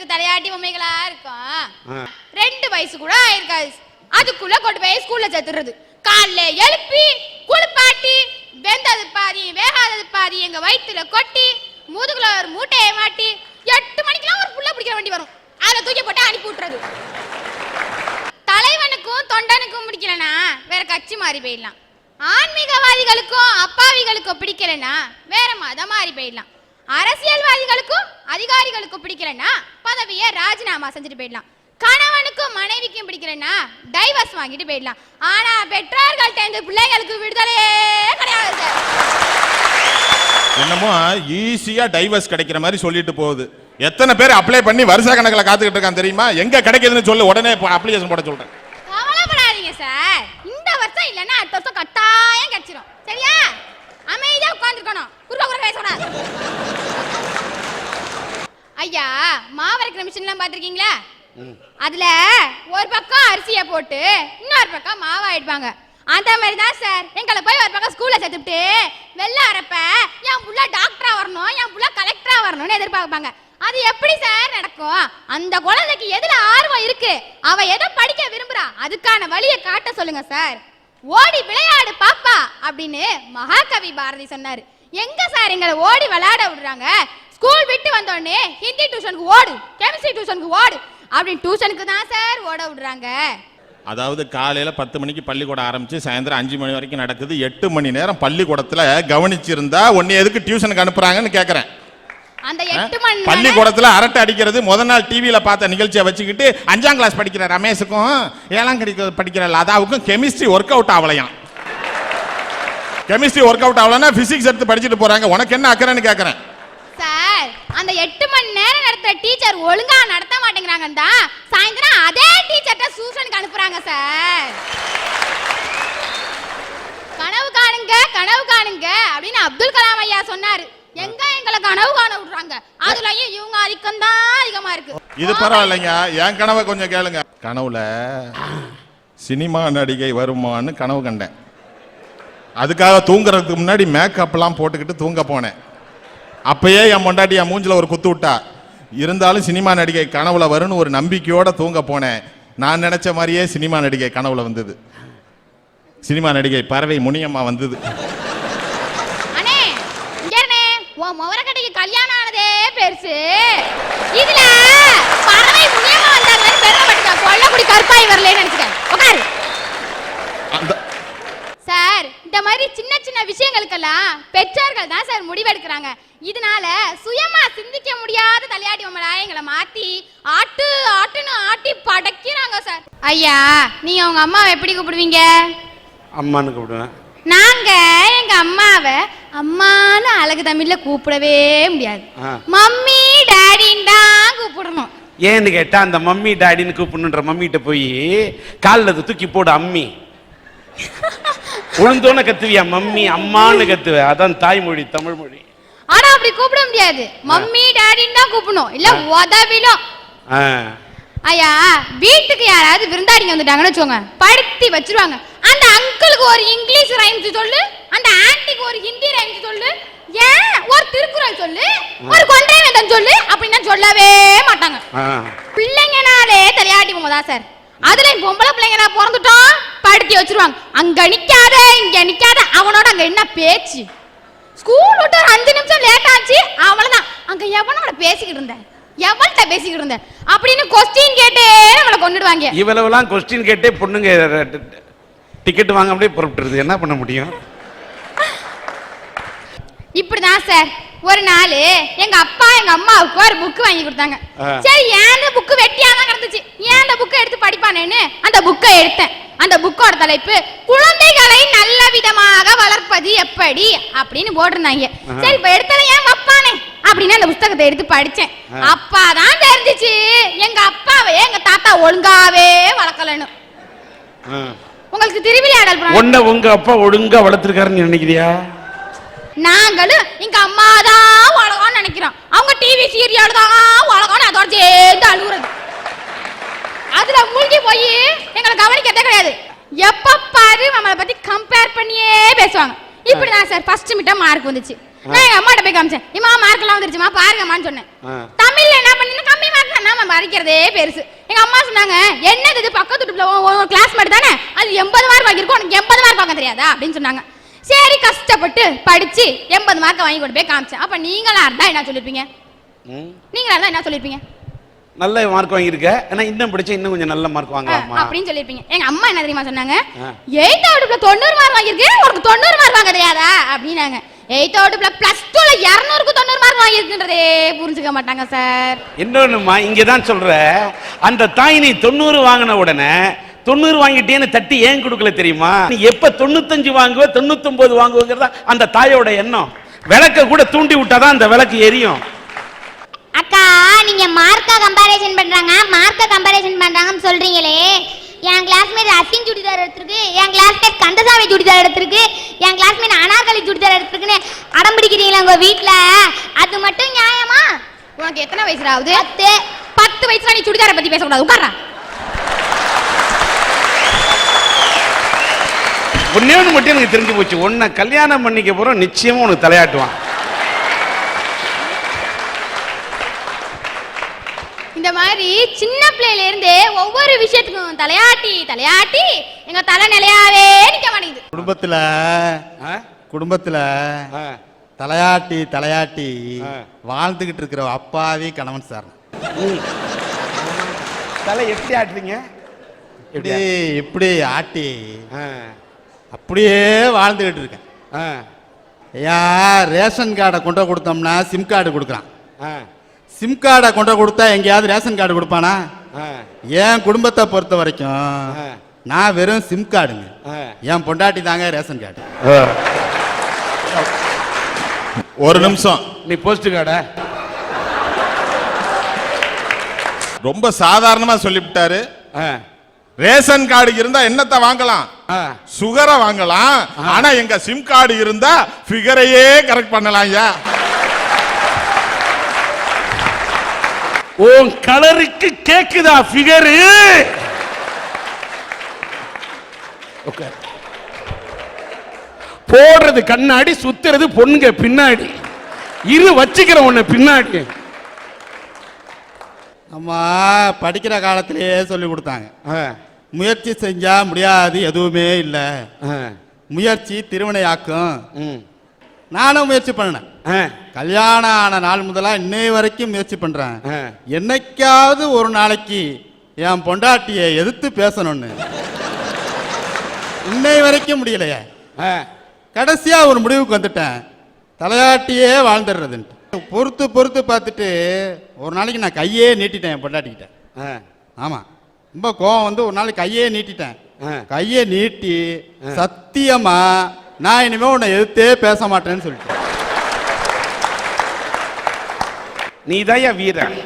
உங்களுக்கு தலையாட்டி பொம்மைகளா இருக்கும். 2 வயசு கூட ஆயிருக்காது, அதுக்குள்ள கொண்டு போய் ஸ்கூல்ல சேர்த்துறது. காலைல எழுப்பி குளிப்பாட்டி வெந்தது பாதி வேகாதது பாதி எங்க வயிற்றுல கொட்டி முதுகுல ஒரு மூட்டையை மாட்டி 8 மணிக்கெல்லாம் ஒரு புள்ள பிடிக்கிற வண்டி வரும், அதுல தூக்கி போட்டு அனுப்பி விட்டுறது. தலைவனுக்கும் தொண்டனுக்கும் பிடிக்கலனா வேற கட்சி மாறி போயிடலாம். ஆன்மீகவாதிகளுக்கும் அப்பாவிகளுக்கும் பிடிக்கலனா வேற மதம் மாறி போயிடலாம். அரசியல்வாதிகளுக்கும் அதிகாரிகளுக்கும் பிடிக்கலனா பதவியை ராஜினாமா செஞ்சுட்டு போயிடலாம். கணவனுக்கும் மனைவிக்கும் பிடிக்கலனா டைவர்ஸ் வாங்கிட்டு போயிடலாம். ஆனா பெற்றோர்கள்ட்ட இந்த பிள்ளைகளுக்கு விடுதலையே கிடையாது. என்னமோ ஈஸியா டைவர்ஸ் கிடைக்கிற மாதிரி சொல்லிட்டு போகுது. எத்தனை பேர் அப்ளை பண்ணி வருஷ கணக்கில் காத்துக்கிட்டு இருக்கான் தெரியுமா? எங்க கிடைக்குதுன்னு சொல்லு, உடனே அப்ளிகேஷன் போட சொல்றேன். கவலைப்படாதீங்க சார், இந்த வருஷம் இல்லைன்னா அடுத்த வருஷம் கட்டாயம் கிடைச்சிடும். சரியா? அமைதியா உட்கார்ந்துருக்கணும், குறுக்க குறுக்க பேசக்கூடாது. ஐயா, மாவரைக்கிற மிஷின்லாம் பார்த்துருக்கீங்களா? அதுல ஒரு பக்கம் அரிசியை போட்டு இன்னொரு பக்கம் மாவா எடுப்பாங்க. அந்த மாதிரி தான் சார் எங்களை போய் ஒரு பக்கம் ஸ்கூல்ல சேர்த்துட்டு வெள்ள அரப்ப என் புள்ள டாக்டரா வரணும், என் புள்ள கலெக்டரா வரணும்னு எதிர்பார்ப்பாங்க. அது எப்படி சார் நடக்கும்? அந்த குழந்தைக்கு எதுல ஆர்வம் இருக்கு, அவ எதை படிக்க விரும்புறா, அதுக்கான வழியை காட்ட சொல்லுங்க சார். ஓடி விளையாடு பாப்பா அப்படின்னு மகாகவி பாரதி சொன்னாரு. எங்க சார் எங்களை ஓடி விளையாட விடுறாங்க? ஸ்கூல் விட்டு வந்தோடனே ஹிந்தி டியூஷனுக்கு ஓடு, கெமிஸ்ட்ரி டியூஷனுக்கு ஓடு அப்படின்னு டியூஷனுக்கு தான் சார் ஓட விடுறாங்க. அதாவது காலையில 10 மணிக்கு பள்ளிக்கூடம் ஆரம்பிச்சு சாயந்தரம் 5 மணி வரைக்கும் நடக்குது. 8 மணி நேரம் பள்ளிக்கூடத்துல கவனிச்சிருந்தா உன்னை எதுக்கு டியூஷனுக்கு அனுப்புறாங்கன்னு கேக்குறேன். அந்த 8 மணி பள்ளிக்கூடத்துல அரட்டை அடிக்கிறது முதல் நாள் டிவியில பார்த்த நிகழ்ச்சியை வச்சுக்கிட்டு 5ஆம் கிளாஸ் படிக்கிற ரமேஷுக்கும் 7ஆம் கிளாஸ் படிக்கிற லதாவுக்கும் கெமிஸ்ட்ரி ஒர்க் அவுட் ஆகலையாம். கெமிஸ்ட்ரி ஒர்க் அவுட் ஆகலன்னா பிசிக்ஸ் எடுத்து படிச்சுட்டு போறாங்க. உனக்கு என்ன அக்கறைன்னு கேக்குறேன் சார். அந்த 8 மணி நேரம் நடத்துற டீச்சர் ஒழுங்கா நடத்த மாட்டேங்கிறாங்க தான் சாயந்தரம் அதே டீச்சர்ட்ட டியூஷனுக்கு அனுப்புறாங்க சார். கனவு காணுங்க கனவு காணுங்க அப்படின்னு அப்துல் கலாம் ஐயா சொன்னாரு. எங்க எங்களை கனவு காண விடுறாங்க, அதுலயும் இவங்க அதிகம் தான் அதிகமா இருக்கு. இது பரவாயில்லைங்க, என் கனவை கொஞ்சம் கேளுங்க. கனவுல சினிமா நடிகை வருமான்னு கனவு கண்டேன். அதுக்காக தூங்குறதுக்கு முன்னாடி மேக்கப்லாம் போட்டுக்கிட்டு தூங்க போனேன். அப்பயே என் பொண்டாட்டி என் மூஞ்சில ஒரு குத்து விட்டா. இருந்தாலும் சினிமா நடிகை கனவுல வரும்னு ஒரு நம்பிக்கையோட தூங்க போனேன். நான் நினைச்ச மாதிரியே சினிமா நடிகை கனவுல வந்தது. சினிமா நடிகை பறவை முனியம்மா வந்தது. அண்ணே இங்கனே உன் மவரக்கடைக்கு கல்யாணம் ஆனதே பெருசு, இதுல பறவை முனியம்மா வந்தாங்க பெருமை பட்டுக்க, கொல்லக்குடி கற்பாய் வரலன்னு நினைச்சுக்க. உட்காரு சார். இந்த மாதிரி சின்ன சின்ன விஷயங்களுக்கெல்லாம் பெற்றோர்கள் தான் சார் முடிவெடுக்கிறாங்க. இதனால சுயமா சிந்திக்க முடியாத தலையாட்டி பொம்மலா எங்களை மாத்தி ஆட்டு ஆட்டுன்னு ஆட்டி படைக்கிறாங்க சார். ஐயா, நீங்க உங்க அம்மாவை எப்படி கூப்பிடுவீங்க? அம்மான்னு கூப்பிடுவேன். நாங்க எங்க அம்மாவை அம்மான்னு அழகு தமிழ்ல கூப்பிடவே முடியாது, மம்மி டாடின்னு தான் கூப்பிடணும். ஏன்னு கேட்டா அந்த மம்மி டாடின்னு கூப்பிடணுன்ற மம்மிட்ட போய் காலில் தூக்கி போடு அம்மி உளுந்தோன்னு கத்துவியா, மம்மி அம்மான்னு கத்துவ. அதான் தாய்மொழி, தமிழ் மொழி. ஆனா அப்படி கூப்பிட முடியாது, மம்மி டாடின்னு தான் கூப்பிடணும், இல்ல உதவிலும். ஐயா, வீட்டுக்கு யாராவது விருந்தாடிங்க வந்துட்டாங்கன்னு வச்சுக்கோங்க, படுத்தி வச்சிருவாங்க. அந்த அங்கிளுக்கு ஒரு இங்கிலீஷ் ரைம்ஸ் சொல்லு, அந்த ஆன்ட்டிக்கு ஒரு ஹிந்தி ரைம்ஸ் சொல்லு, ஏன் ஒரு திருக்குறள் சொல்லு, ஒரு கொண்டை வேந்தன் சொல்லு அப்படின்னா சொல்லவே மாட்டாங்க. பிள்ளைங்கனாலே தலையாட்டி பொம்மை தான் சார். அதுல பொம்பளை பிள்ளைங்க நான் பிறந்துட்டோம் படுத்தி வச்சிருவாங்க. அங்க நிக்காத இங்க நிக்காத, அவனோட அங்க என்ன பேச்சு? ஸ்கூல் விட்டு 5 நிமிஷம் லேட் ஆச்சு, அவ்வளவுதான். அங்க எவனோட பேசிக்கிட்டு இருந்தேன், எவள்கிட்ட பேசிக்கிட்டு இருந்தேன் அப்படின்னு கொஸ்டின் கேட்டே நம்மளை கொண்டுடுவாங்க. இவ்வளவுலாம் கொஸ்டின் கேட்டே பொண்ணுங்க டிக்கெட் வாங்க அப்படியே புறப்பட்டுருது. என்ன பண்ண முடியும்? இப்படிதான் சார். ஒரு நாள் எங்க அப்பா எங்க அம்மாவுக்கு ஒரு புக் வாங்கி கொடுத்தாங்க. சரி, ஏன் புக்கு வெட்டியாதான் கிடந்துச்சு, ஏன் அந்த புக்கை எடுத்து படிப்பானேன்னு அந்த புக்கை எடுத்தேன். அந்த புக்கோட தலைப்பு குழந்தைகளை நல்ல விதமாக வளர்ப்பது எப்படி அப்படின்னு போட்டிருந்தாங்க. சரி, இப்ப எடுத்ததை ஏன் வைப்பானே அப்படின்னு அந்த புத்தகத்தை எடுத்து படிச்சேன். அப்பாதான் தெரிஞ்சிச்சு எங்க அப்பாவே எங்க தாத்தா ஒழுங்காவே வளர்க்கலன்னு. உங்களுக்கு திருவிளையாடல் உங்க அப்பா ஒழுங்கா வளர்த்திருக்காருன்னு நினைக்கிறியா? நாங்களும் எங்க அம்மா தான் உலகம்னு நினைக்கிறோம், அவங்க டிவி சீரியல் தான் உலகம்னு அதோட சேர்ந்து அழுகுறது. அதுல மூழ்கி போய் எங்களை கவனிக்கிறதே கிடையாது. எப்ப பாரு நம்மளை பத்தி கம்பேர் பண்ணியே பேசுவாங்க. இப்படிதான் சார் ஃபர்ஸ்ட் மிட்டம் மார்க் வந்துச்சு. நான் எங்க அம்மாட்ட போய் காமிச்சேன், இம்மா மார்க் எல்லாம் வந்துருச்சுமா பாருங்கம்மான்னு சொன்னேன். தமிழ்ல என்ன பண்ணீங்க, கம்மி மார்க் தான் மறைக்கிறதே பெருசு. எங்க அம்மா சொன்னாங்க, என்னது இது பக்கத்து வீட்டுல கிளாஸ் மட்டும் தானே, அது 80 மார்க் வாங்கியிருக்கோம், உனக்கு 80 மார்க் வாங்க தெரியாதா அப்படின்னு சொன்னாங்க. சரி கஷ்டப்பட்டு படிச்சு 80 மார்க் வாங்கி கொண்டு போய் காமிச்சேன். அப்ப நீங்களா இருந்தா என்ன சொல்லிருப்பீங்க? நீங்களா இருந்தா என்ன சொல்லிருப்பீங்க? நல்ல மார்க் வாங்கியிருக்க, ஆனா இன்னும் படிச்சா இன்னும் கொஞ்சம் நல்ல மார்க் வாங்கலாமா அப்படின்னு சொல்லிருப்பீங்க. எங்க அம்மா என்ன தெரியுமா சொன்னாங்க, 8th வகுப்புல 90 மார்க் வாங்கியிருக்கேன், உனக்கு 90 மார்க் வாங்க தெரியாதா அப்படின்னாங்க. 8th வகுப்புல +2ல 200க்கு 90 மார்க் வாங்கியிருக்குன்றதே புரிஞ்சுக்க மாட்டாங்க சார். இன்னொன்னுமா இங்கதான் சொல்ற, அந்த தாய் நீ 90 வாங்கின உடனே 90 வாங்கிட்டேன்னு தட்டி ஏன் கொடுக்கல தெரியுமா? நீ எப்ப 95 வாங்குவ 99 வாங்குவங்கிறதா அந்த தாயோட எண்ணம். விளக்க கூட தூண்டி விட்டாதான் அந்த விளக்கு எரியும். அக்கா நீங்க மார்க்கா கம்பேரிசன் பண்றாங்கன்னு சொல்றீங்களே, என் கிளாஸ்மேட் அசின் சுடிதார் எடுத்திருக்கு, என் கிளாஸ்மேட் கந்தசாமி சுடிதார் எடுத்திருக்கு, என் கிளாஸ்மேட் அனார்கலி சுடிதார் எடுத்திருக்குன்னு அடம் பிடிக்கிறீங்களா உங்க வீட்டுல? அது மட்டும் நியாயமா? உனக்கு எத்தனை வயசுல ஆகுது? 10 வயசுல நீ சுடிதாரை பத்தி பேசக்கூடாது, உட்கார்றா. ஒன்னே ஒன்று மட்டும் எனக்கு தெரிஞ்சு போச்சு, உன்னை கல்யாணம் பண்ணிக்க போறோம் நிச்சயமா உனக்கு தலையாட்டுவான். இந்த மாதிரி சின்ன பிள்ளையில இருந்தே ஒவ்வொரு விஷயத்துக்கும் தலையாட்டி எங்க தலை நிலையாவே நிக்க மாட்டேங்குது. குடும்பத்துல தலையாட்டி வாழ்ந்துகிட்டு இருக்கிற அப்பாவி கணவன் சார். தலை எப்படி ஆட்டுறீங்க? இப்படி ஆட்டி அப்படியே வாழ்ந்துகிட்டு இருக்கேன். ஐயா, ரேஷன் கார்டை கொண்டு கொடுத்தோம்னா சிம் கார்டு கொடுக்குறான். சிம் கார்டை கொண்டு கொடுத்தா எங்கேயாவது ரேஷன் கார்டு கொடுப்பானா? என் குடும்பத்தை பொறுத்த வரைக்கும் நான் வெறும் சிம் கார்டுங்க, என் பொண்டாட்டி தாங்க ரேஷன் கார்டு. ஒரு நிமிஷம், நீ போஸ்ட் கார்டா ரொம்ப சாதாரணமா சொல்லிவிட்டாரு. ரேஷன் கார்டு இருந்தா என்னத்தை வாங்கலாம்? சுகரை வாங்கலாம். ஆனா எங்க சிம் கார்டு இருந்தா ஃபிகரையே கரெக்ட் பண்ணலாம். ஐயா, உன் கலருக்கு கேக்குதா ஃபிகரு? போடுறது கண்ணாடி, சுத்துறது பொண்ணுங்க பின்னாடி. இரு வச்சுக்கிற உன்னை பின்னாடி. அம்மா படிக்கிற காலத்திலேயே சொல்லி கொடுத்தாங்க, முயற்சி செஞ்சா முடியாது எதுவுமே இல்லை, முயற்சி திருவினையாக்கும். நானும் முயற்சி பண்ணேன். கல்யாணம் ஆன நாள் முதலா இன்னை வரைக்கும் முயற்சி பண்றேன். என்னைக்காவது ஒரு நாளைக்கு என் பொண்டாட்டியை எதிர்த்து பேசணும்னு இன்னை வரைக்கும் முடியலையே. கடைசியா ஒரு முடிவுக்கு வந்துட்டேன், தலையாட்டியே வாழ்ந்துடுறதுன்ட்டு. பொறுத்து பார்த்துட்டு ஒரு நாளைக்கு நான் கையே நீட்டிட்டேன் என் பொண்டாட்டிக்கிட்ட. ஆமா, ரொம்ப கோவம் வந்து ஒரு நாளைக்கு கையே நீட்டிட்டேன். கையை நீட்டி சத்தியமா நான் இனிமே உன்னை எதிர்த்தே பேச மாட்டேன்னு சொல்லிட்டேன். நீதான் வீரன்.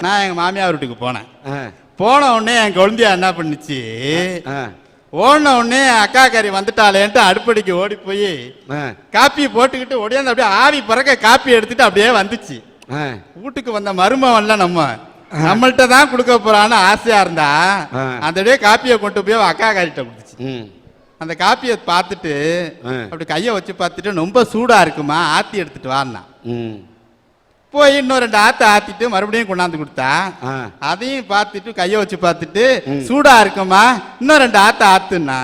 நான் எங்க மாமியார் வீட்டுக்கு போனேன். போன உடனே என் குழந்தையா என்ன பண்ணுச்சு, ஓடின உடனே அக்கா கறி வந்துட்டாளேன்ட்டு அடுப்படிக்கு ஓடி போய் காப்பியை போட்டுக்கிட்டு ஓடியாந்து அப்படியே ஆவி பறக்க காப்பி எடுத்துட்டு அப்படியே வந்துச்சு. வீட்டுக்கு வந்த மருமவன்ல நம்மள்கிட்ட தான் கொடுக்க போறான்னு ஆசையா இருந்தா அந்த காப்பியை கொண்டு போய் அக்கா காரிட்ட கொடுத்துச்சு. அந்த காப்பியை பார்த்துட்டு அப்படி கையை வச்சு பார்த்துட்டு ரொம்ப சூடா இருக்குமா, ஆத்தி எடுத்துட்டு வான்னா. போய் இன்னும் 2 ஆத்தை ஆத்திட்டு மறுபடியும் கொண்டாந்து கொடுத்தா. அதையும் பார்த்துட்டு கையை வச்சு பார்த்துட்டு சூடா இருக்குமா, இன்னும் 2 ஆத்தை ஆத்துனா.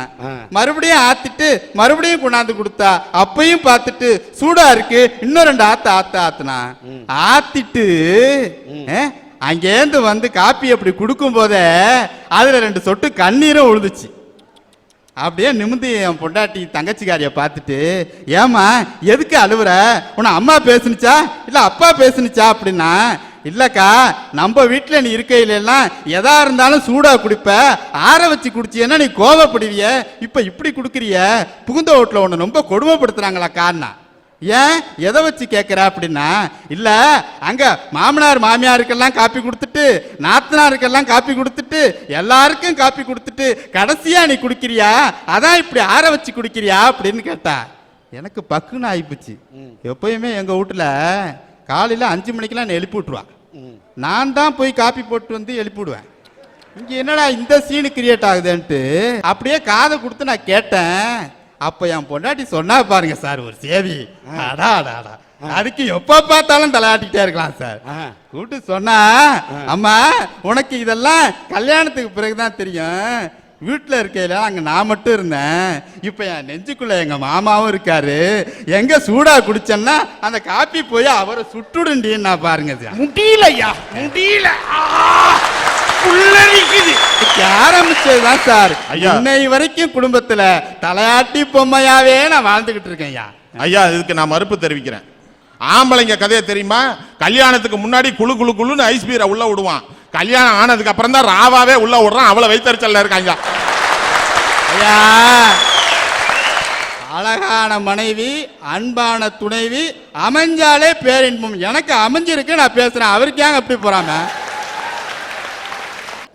மறுபடியும் ஆத்திட்டு மறுபடியும் கொண்டாந்து கொடுத்தா. அப்பையும் பார்த்துட்டு சூடா இருக்கு, இன்னும் 2 ஆத்தை ஆத்துனா. ஆத்திட்டு அங்கேருந்து வந்து காப்பி அப்படி கொடுக்கும் போதே அதுல 2 சொட்டு கண்ணீரும் விழுந்துச்சு. அப்படியே நிமிந்து என் பொண்டாட்டி தங்கச்சிக்காரிய பார்த்துட்டு, ஏமா எதுக்கு அழுவுற, உன்னை அம்மா பேசுனுச்சா இல்ல அப்பா பேசுனுச்சா அப்படின்னா. இல்லக்கா, நம்ம வீட்டுல நீ இருக்கையிலாம் எதா இருந்தாலும் சூடா குடிப்ப, ஆற வச்சு குடிச்சியன்னா நீ கோவப்படுவிய, இப்ப இப்படி குடுக்குறிய, புகுந்த வீட்டுல உன்னை ரொம்ப கொடுமைப்படுத்துறாங்களாக்கான்னா. ஏன் எதை வச்சு கேட்குற அப்படின்னா, இல்லை அங்கே மாமனார் மாமியாருக்கெல்லாம் காப்பி கொடுத்துட்டு, நாத்தனாருக்கெல்லாம் காப்பி கொடுத்துட்டு, எல்லாருக்கும் காப்பி கொடுத்துட்டு கடைசியா நீ குடிக்கிறியா, அதான் இப்படி ஆற வச்சு குடிக்கிறியா அப்படின்னு கேட்டா. எனக்கு பக்குன்னு ஆயிப்போச்சு. எப்பயுமே எங்கள் வீட்டில் காலையில் 5 மணிக்கெல்லாம் என்னை எழுப்பி விட்டுருவான். நான் தான் போய் காப்பி போட்டு வந்து எழுப்பி விடுவேன். இங்கே என்னடா இந்த சீனு கிரியேட் ஆகுதுன்ட்டு அப்படியே காதை கொடுத்து நான் கேட்டேன். அப்ப என் பொண்டாட்டி சொன்னா பாருங்க சார் ஒரு சேவி, அடா அடா அடா, அதுக்கு எப்ப பார்த்தாலும் தலையாட்டிக்கிட்டே இருக்கலாம் சார். கூப்பிட்டு சொன்னா, அம்மா உனக்கு இதெல்லாம் கல்யாணத்துக்கு பிறகுதான் தெரியும், வீட்டுல இருக்கையில அங்க நான் மட்டும் இருந்தேன், இப்ப என் நெஞ்சுக்குள்ள எங்க மாமாவும் இருக்காரு, எங்க சூடா குடிச்சேன்னா அந்த காப்பி போய் அவரை சுட்டுடுண்டின்னு நான் பாருங்க சார். முடியலையா, முடியல, ஆரம்பிச்சதுதான் சார். இன்னை வரைக்கும் குடும்பத்துல தலையாட்டி பொம்மையாவே நான் வாழ்ந்துகிட்டு இருக்கேன் ஐயா. ஐயா இதுக்கு நான் மறுப்பு தெரிவிக்கிறேன். ஆம்பளைங்க கதையை தெரியுமா? கல்யாணத்துக்கு முன்னாடி குழு குழு குழுன்னு ஐஸ் பீரை உள்ள விடுவான், கல்யாணம் ஆனதுக்கு அப்புறம் தான் ராவாவே உள்ள விடுறான். அவ்வளவு வைத்தறிச்சல்ல இருக்காங்க ஐயா. அழகான மனைவி, அன்பான துணைவி அமைஞ்சாலே பேரின்பம். எனக்கு அமைஞ்சிருக்கு, நான் பேசுறேன். அவருக்கு ஏங்க அப்படி போறாம?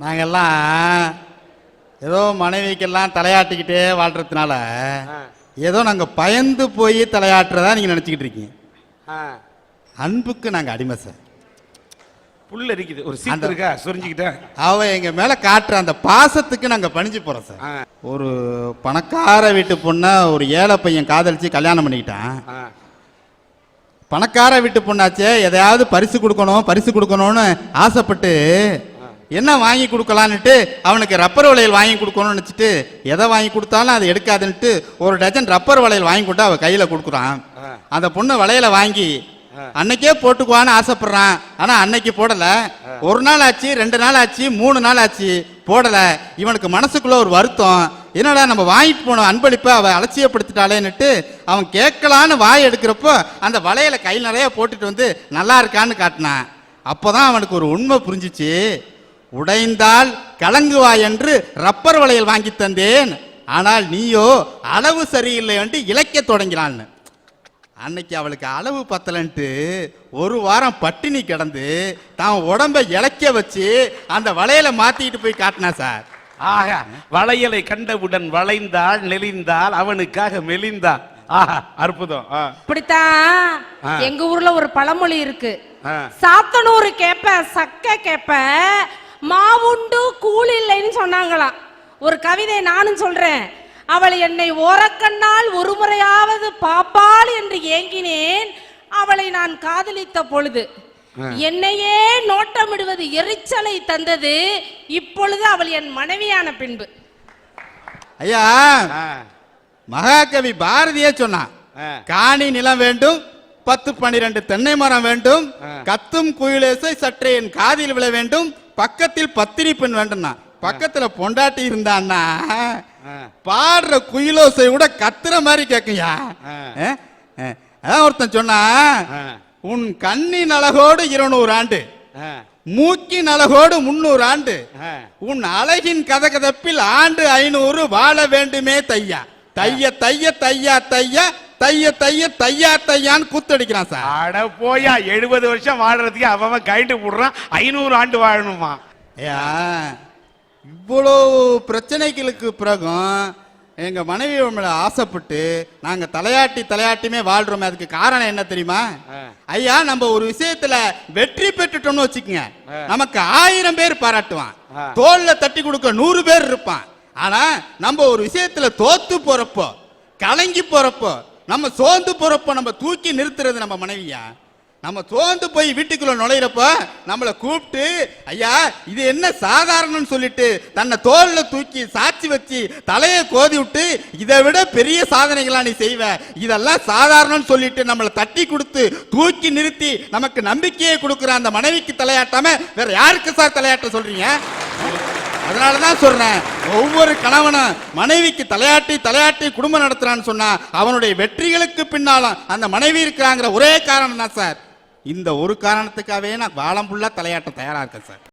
நாங்கெல்லாம் ஏதோ மனைவிக்கெல்லாம் தலையாட்டிக்கிட்டே வாழ்றதுனால ஏதோ நாங்க பயந்து போய் தலையாட்டுறதா நீங்க நினைச்சுக்கிட்டு இருக்கீங்க. அன்புக்கு நாங்க அடிமை சார். புல்ல இருக்குது, ஒரு சீட்டு இருக்கா சொரிஞ்சுக்கிட்டேன். அவ எங்க மேல காட்டுற அந்த பாசத்துக்கு நாங்க பணிஞ்சு போறோம் சார். ஒரு பணக்கார வீட்டு பொண்ண ஒரு ஏழை பையன் காதலிச்சு கல்யாணம் பண்ணிக்கிட்டான். பணக்கார வீட்டு பொண்ணாச்சே, எதையாவது பரிசு கொடுக்கணும்னு ஆசைப்பட்டு என்ன வாங்கி கொடுக்கலான்னுட்டு அவனுக்கு ரப்பர் வளையல் வாங்கி கொடுக்கணும்னு நினச்சிட்டு எதை வாங்கி கொடுத்தாலும் அதை எடுக்காதுன்ட்டு ஒரு டஜன் ரப்பர் வளையல் வாங்கி கொடுத்து அவள் கையில் கொடுக்குறான். அந்த பொண்ணு வளையலை வாங்கி அன்னைக்கே போட்டுக்குவான்னு ஆசைப்படுறான். ஆனால் அன்னைக்கு போடலை. ஒரு நாள் ஆச்சு, 2 நாள் ஆச்சு, 3 நாள் ஆச்சு, போடலை. இவனுக்கு மனசுக்குள்ள ஒரு வருத்தம், என்னடா நம்ம வாங்கிட்டு போனோம் அன்பளிப்பை அவள் அலட்சியப்படுத்திட்டாளேன்னுட்டு அவன் கேட்கலான்னு வாய் எடுக்கிறப்போ அந்த வளையலை கையில் நிறைய போட்டுட்டு வந்து நல்லா இருக்கான்னு காட்டினான். அப்போதான் அவனுக்கு ஒரு உண்மை புரிஞ்சிச்சு. உடைந்தால் கலங்குவாய் என்று ரப்பர் வளையல் வாங்கி தந்தேன், ஆனால் நீயோ அளவு சரியில்லை என்று இழைக்க தொடங்கினான்னு. அன்னைக்கு அவளுக்கு அளவு பத்தலன்ட்டு ஒரு வாரம் பட்டினி கிடந்து தான் உடம்பை இழைக்க வச்சு அந்த வளையலை மாத்திட்டு போய் காட்டினா சார். ஆகா, வளையலை கண்டவுடன் வளைந்தால் நெளிந்தால் அவனுக்காக மெலிந்தான். ஆஹா, அற்புதம். இப்படித்தான் எங்க ஊர்ல ஒரு பழமொழி இருக்கு, சாத்தனூறு கேப்ப சக்க கேப்ப மாவுண்டு கூழ் இல்லைன்னு சொன்னாங்களாம். ஒரு கவிதை நானும் சொல்றேன். அவள் என்னை ஓரக்கண்ணால் ஒரு முறையாவது பாப்பாள் என்று ஏங்கினேன், அவளை நான் காதலித்த பொழுது என்னையே நோட்டமிடுவது எரிச்சலை தந்தது, இப்பொழுது அவள் என் மனைவியான பின்பு. ஐயா, மகாகவி பாரதியே சொன்னான், காணி நிலம் வேண்டும், 10-12 தென்னை மரம் வேண்டும், கத்தும் குயிலேசை சற்றே என் காதில் விழ வேண்டும், பக்கத்தில் பத்தினி பெண் வேண்டும்னா. பக்கத்துல பொண்டாட்டி இருந்தான்னா பாடுற குயிலோசை கூட கத்துற மாதிரி கேக்குயா. அதான் ஒருத்தன் சொன்னா, உன் கண்ணின் அழகோடு 200 ஆண்டு, மூக்கின் அழகோடு 300 ஆண்டு, உன் அழகின் கதகதப்பில் ஆண்டு 500 வாழ வேண்டுமே தையா. தைய தைய தையா தையா தைய தைய தையா தையான்னு கூத்தடிக்கிறான் சார். அட போயா, 70 வருஷம் வாழறதுக்கு அவன் கைட்டு போடுறான், 500 ஆண்டு வாழணுமா? ஐயா, இவ்வளோ பிரச்சனைகளுக்கு பிறகும் எங்க மனைவி மேல ஆசைப்பட்டு நாங்க தலையாட்டியுமே வாழ்றோமே. அதுக்கு காரணம் என்ன தெரியுமா? ஐயா, நம்ம ஒரு விஷயத்துல வெற்றி பெற்றுட்டோம்னு வச்சுக்கோங்க, நமக்கு 1000 பேர் பாராட்டுவான், தோல்ல தட்டி கொடுக்க 100 பேர் இருப்பான். ஆனா நம்ம ஒரு விஷயத்துல தோத்து போறப்போ, கலங்கி போறப்போ, நம்ம சோர்ந்து போறப்போ நம்ம தூக்கி நிறுத்துறது நம்ம மனைவியா. நம்ம சோர்ந்து போய் வீட்டுக்குள்ள நுழையிறப்ப நம்மளை கூப்பிட்டு, ஐயா இது என்ன சாதாரணம்னு சொல்லிட்டு தன்னை தோல்ல தூக்கி சாட்சி வச்சு தலையை கோதி விட்டு, இதை விட பெரிய சாதனைகளா நீ செய்வ, இதெல்லாம் சாதாரணம்னு சொல்லிட்டு நம்மளை தட்டி கொடுத்து தூக்கி நிறுத்தி நமக்கு நம்பிக்கையை கொடுக்குற அந்த மனைவிக்கு தலையாட்டாம வேற யாருக்கு சார் தலையாட்ட சொல்றீங்க? அதனாலதான் சொல்றேன், ஒவ்வொரு கணவனும் மனைவிக்கு தலையாட்டி குடும்பம் நடத்துறான்னு சொன்னா அவனுடைய வெற்றிகளுக்கு பின்னாலும் அந்த மனைவி இருக்கிறாங்கிற ஒரே காரணம் தான் சார். இந்த ஒரு காரணத்துக்காகவே நான் வாழம் ஃபுல்லா தலையாட்ட தயாரா இருக்கேன் சார்.